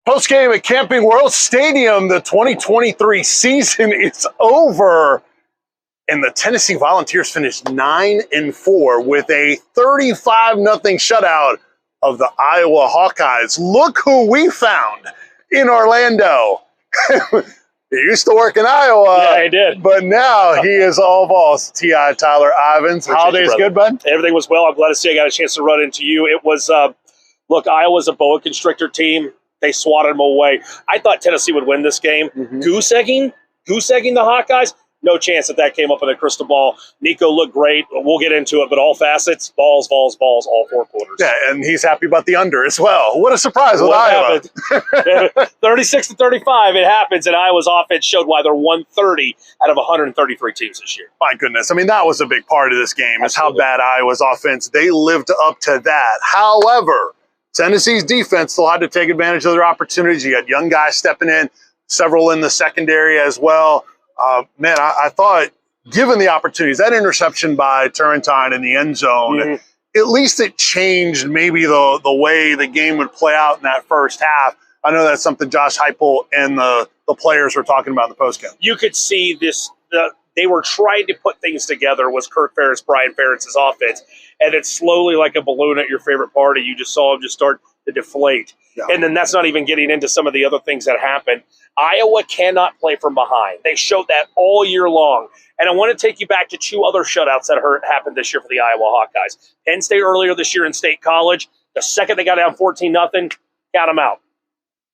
Postgame at Camping World Stadium, the 2023 season is over, and the Tennessee Volunteers finished 9-4 with a 35-0 shutout of the Iowa Hawkeyes. Look who we found in Orlando. He used to work in Iowa. Yeah, he did. But now he is all balls. T.I. Tyler Ivens. Holidays good, bud? Everything was well. I'm glad to see I got a chance to run into you. It was, look, Iowa's a boa constrictor team. They swatted them away. I thought Tennessee would win this game. Goose egging the Hawkeyes. No chance that came up in the crystal ball. Nico looked great. We'll get into it, but all facets, balls, all 4 quarters. Yeah, and he's happy about the under as well. What a surprise with Iowa. 36-35, it happens, and Iowa's offense showed why they're 130 out of 133 teams this year. My goodness. I mean, that was a big part of this game, is how bad Iowa's offense, they lived up to that. However, Tennessee's defense still had to take advantage of their opportunities. You had young guys stepping in, several in the secondary as well. Man, I thought, given the opportunities, that interception by Turrentine in the end zone, at least it changed maybe the way the game would play out in that first half. I know that's something Josh Heupel and the players were talking about in the postgame. You could see this. They were trying to put things together, was Kirk Ferentz, Brian Ferentz's offense, and it's slowly like a balloon at your favorite party. You just saw them just start to deflate. Yeah. And then that's not even getting into some of the other things that happened. Iowa cannot play from behind. They showed that all year long. And I want to take you back to two other shutouts that happened this year for the Iowa Hawkeyes. Penn State earlier this year in State College. The second they got down 14-0, count them out.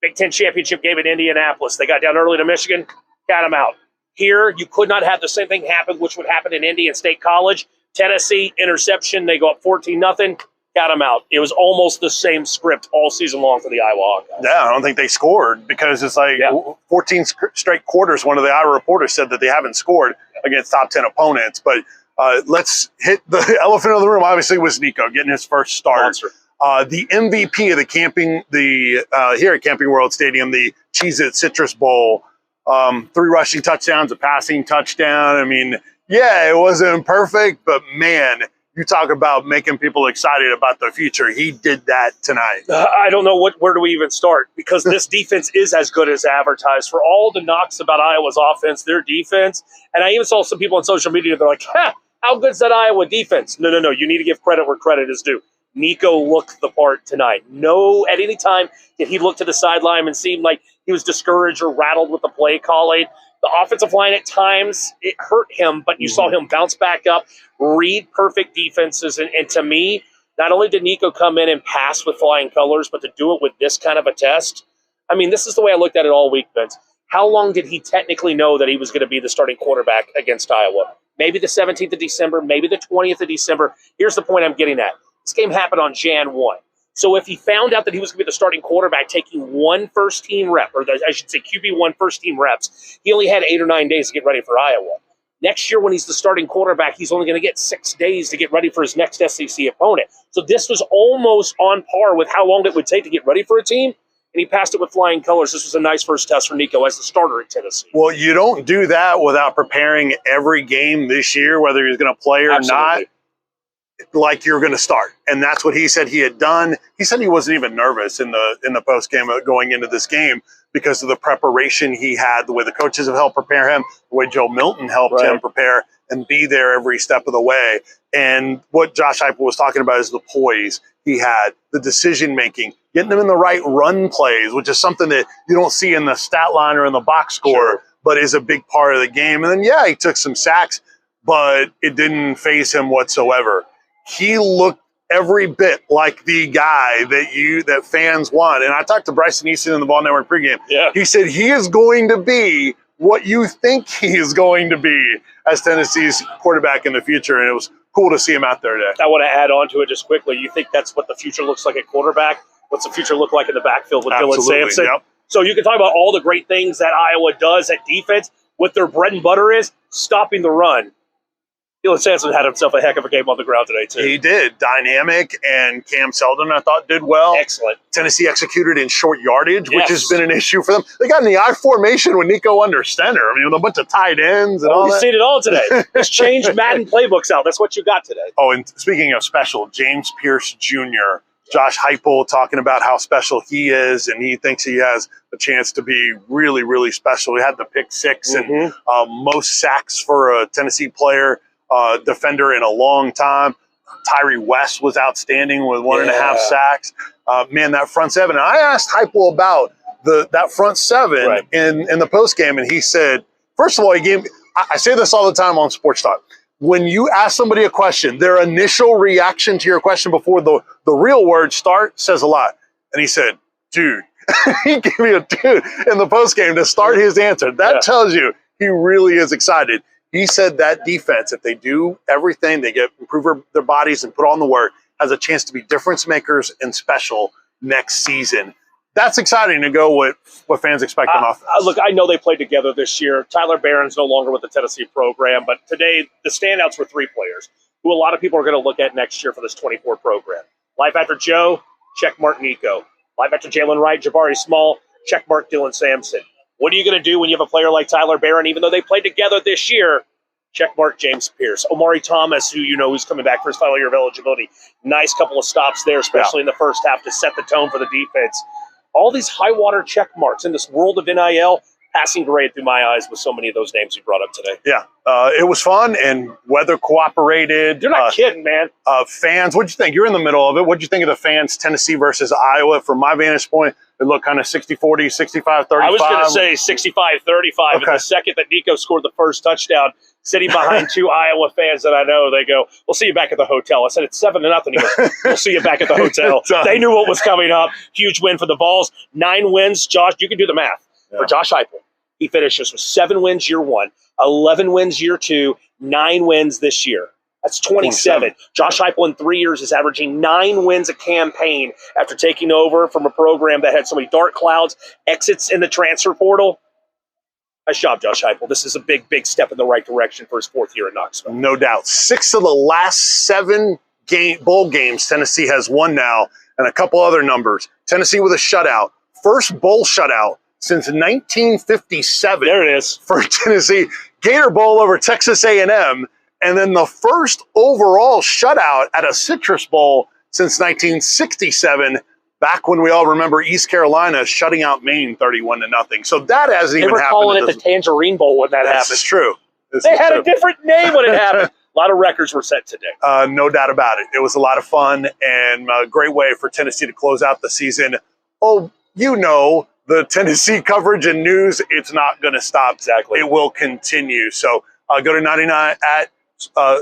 Big Ten championship game in Indianapolis. They got down early to Michigan, count them out. Here, you could not have the same thing happen, which would happen in Indy and State College. Tennessee, interception. They go up 14-0. Got them out. It was almost the same script all season long for the Iowa Hawkeyes. Yeah, I don't think they scored because it's like 14 straight quarters. One of the Iowa reporters said that they haven't scored against top 10 opponents. But let's hit the elephant in the room. Obviously, was Nico getting his first start. The MVP of here at Camping World Stadium, the Cheez-It Citrus Bowl. 3 rushing touchdowns, a passing touchdown. I mean, yeah, it wasn't perfect, but man, you talk about making people excited about the future. He did that tonight. I don't know where do we even start, because this defense is as good as advertised. For all the knocks about Iowa's offense, their defense, and I even saw some people on social media, they're like, how good's that Iowa defense? No. You need to give credit where credit is due. Nico looked the part tonight. No, at any time did he look to the sideline and seem like he was discouraged or rattled with the play calling. The offensive line at times, it hurt him, but you saw him bounce back up, read perfect defenses. And to me, not only did Nico come in and pass with flying colors, but to do it with this kind of a test. I mean, this is the way I looked at it all week, Vince. How long did he technically know that he was going to be the starting quarterback against Iowa? Maybe the 17th of December, maybe the 20th of December. Here's the point I'm getting at. This game happened on Jan 1. So if he found out that he was going to be the starting quarterback taking one first-team rep, or I should say QB1 first-team reps, he only had 8 or 9 days to get ready for Iowa. Next year when he's the starting quarterback, he's only going to get 6 days to get ready for his next SEC opponent. So this was almost on par with how long it would take to get ready for a team, and he passed it with flying colors. This was a nice first test for Nico as the starter at Tennessee. Well, you don't do that without preparing every game this year, whether he's going to play or not, like you're going to start. And that's what he said he had done. He said he wasn't even nervous in the post game going into this game because of the preparation he had, the way the coaches have helped prepare him, the way Joe Milton helped him prepare and be there every step of the way. And what Josh Heupel was talking about is the poise he had, the decision making, getting them in the right run plays, which is something that you don't see in the stat line or in the box score, but is a big part of the game. And then, he took some sacks, but it didn't faze him whatsoever. He looked every bit like the guy that fans want. And I talked to Bryson Easton in the Ball Network pregame. Yeah. He said he is going to be what you think he is going to be as Tennessee's quarterback in the future. And it was cool to see him out there today. I want to add on to it just quickly. You think that's what the future looks like at quarterback? What's the future look like in the backfield with Dylan Sampson? Yep. So you can talk about all the great things that Iowa does at defense. What their bread and butter is stopping the run. Dylan Sampson had himself a heck of a game on the ground today, too. He did. Dynamic, and Cam Seldon, I thought, did well. Excellent. Tennessee executed in short yardage, which has been an issue for them. They got in the I formation with Nico under center. I mean, with a bunch of tight ends and all that. You've seen it all today. Just changed Madden playbooks out. That's what you got today. Oh, and speaking of special, James Pierce Jr. Josh Heupel talking about how special he is, and he thinks he has a chance to be really, really special. He had the pick six and most sacks for a Tennessee player, defender in a long time. Tyree West was outstanding with 1.5 sacks. Man, that front seven. And I asked Heupel about that front seven in the postgame, and he said, first of all, he gave me, I say this all the time on Sports Talk. When you ask somebody a question, their initial reaction to your question before the real words start says a lot. And he said, dude, he gave me a dude in the postgame to start his answer. That tells you he really is excited. He said that defense, if they do everything, they improve their bodies and put on the work, has a chance to be difference makers and special next season. That's exciting to go with what fans expect on offense. Look, I know they played together this year. Tyler Barron's no longer with the Tennessee program, but today the standouts were 3 players who a lot of people are going to look at next year for this 24 program. Life after Joe, check mark Nico. Life after Jalen Wright, Jabari Small, check mark Dylan Sampson. What are you going to do when you have a player like Tyler Barron, even though they played together this year? Check mark James Pierce. Omari Thomas, who you know who's coming back for his final year of eligibility. Nice couple of stops there, especially in the first half to set the tone for the defense. All these high water check marks in this world of NIL, passing grade through my eyes with so many of those names you brought up today. Yeah, it was fun and weather cooperated. You're not kidding, man. Fans, what'd you think? You're in the middle of it. What'd you think of the fans, Tennessee versus Iowa? From my vantage point, it looked kind of 60-40, 65-35. I was going to say 65-35. And the second that Nico scored the first touchdown, sitting behind 2 Iowa fans that I know, they go, we'll see you back at the hotel. I said, it's 7-0. He goes, we'll see you back at the hotel. They knew what was coming up. Huge win for the Vols. 9 wins. Josh, you can do the math. For Josh Heupel, he finishes with 7 wins year 1, 11 wins year 2, 9 wins this year. That's 27. Josh Heupel in 3 years is averaging 9 wins a campaign after taking over from a program that had so many dark clouds, exits in the transfer portal. Nice job, Josh Heupel. This is a big, big step in the right direction for his 4th year at Knoxville. No doubt. 6 of the last 7 bowl games Tennessee has won now, and a couple other numbers. Tennessee with a shutout. First bowl shutout since 1957. There it is. For Tennessee. Gator Bowl over Texas A&M. And then the first overall shutout at a Citrus Bowl since 1967, back when we all remember East Carolina shutting out Maine 31-0. So that hasn't even happened. They were calling it the Tangerine Bowl when that happened. That's true. They had a different name when it happened. A lot of records were set today. No doubt about it. It was a lot of fun and a great way for Tennessee to close out the season. Oh, you know, the Tennessee coverage and news, it's not going to stop. Exactly. It will continue. So go to 99 at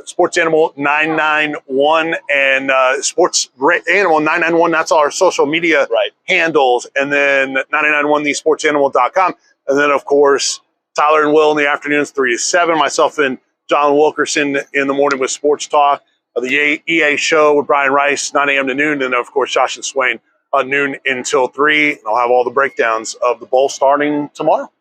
Sports Animal 991 and Sports Animal 991. That's all our social media handles. And then 991thesportsanimal.com. And then, of course, Tyler and Will in the afternoons, 3 to 7. Myself and John Wilkerson in the morning with Sports Talk. The EA show with Brian Rice, 9 a.m. to noon. And, of course, Josh and Swain, noon until 3. And I'll have all the breakdowns of the bowl starting tomorrow.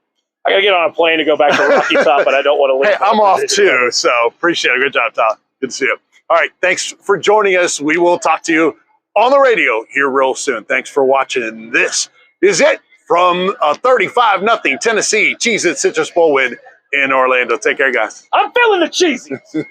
I got to get on a plane to go back to Rocky Top, but I don't want to leave. Hey, I'm off too, so appreciate it. Good job, Tyler. Good to see you. All right, thanks for joining us. We will talk to you on the radio here real soon. Thanks for watching. This is it from a 35-0 Tennessee Cheez-It Citrus Bowl win in Orlando. Take care, guys. I'm feeling the cheesy.